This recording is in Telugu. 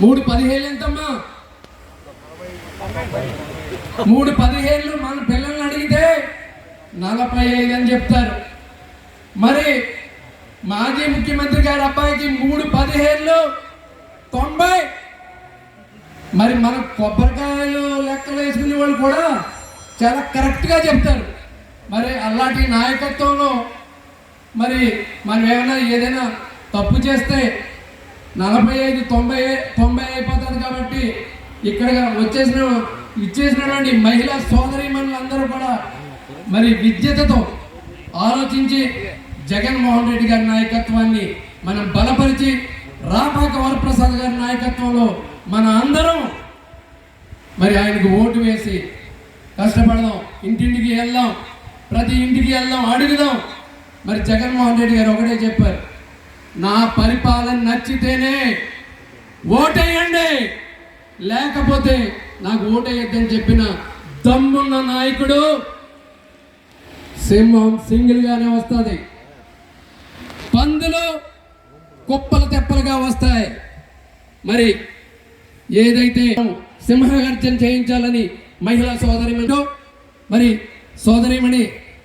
3,15 ఎంతమ్మా? 3,15 మన పిల్లల్ని అడిగితే 45 అని చెప్తారు. మరి మాజీ ముఖ్యమంత్రి గారి అబ్బాయికి 3,15 90. మరి మన కొబ్బరికాయలు లెక్కలు వేసుకునే వాళ్ళు కూడా చాలా కరెక్ట్గా చెప్తారు. మరి అలాంటి నాయకత్వంలో మరి మనం ఏదైనా తప్పు చేస్తే 45 90 అయిపోతుంది. కాబట్టి ఇక్కడ ఇచ్చేసినటువంటి మహిళా సోదరీమణులందరూ కూడా మరి విద్యతతో ఆలోచించి జగన్మోహన్ రెడ్డి గారి నాయకత్వాన్ని మనం బలపరిచి రాపాక వరప్రసాద్ గారి నాయకత్వంలో మన అందరం మరి ఆయనకు ఓటు వేసి కష్టపడదాం, ఇంటింటికి వెళ్దాం, ప్రతి ఇంటికి వెళ్దాం, అడుగుదాం. మరి జగన్మోహన్ రెడ్డి గారు ఒకటే చెప్పారు, నా పరిపాలన నచ్చితేనే ఓటేయండి, లేకపోతే నాకు ఓటేయద్దని చెప్పిన దమ్మున్న నాయకుడు సింహం సింగిల్గానే వస్తుంది. పందులు కుప్పలు తెప్పలుగా వస్తాయి. మరి ఏదైతే సింహగర్జన చేయించాలని మహిళా సోదరిమణి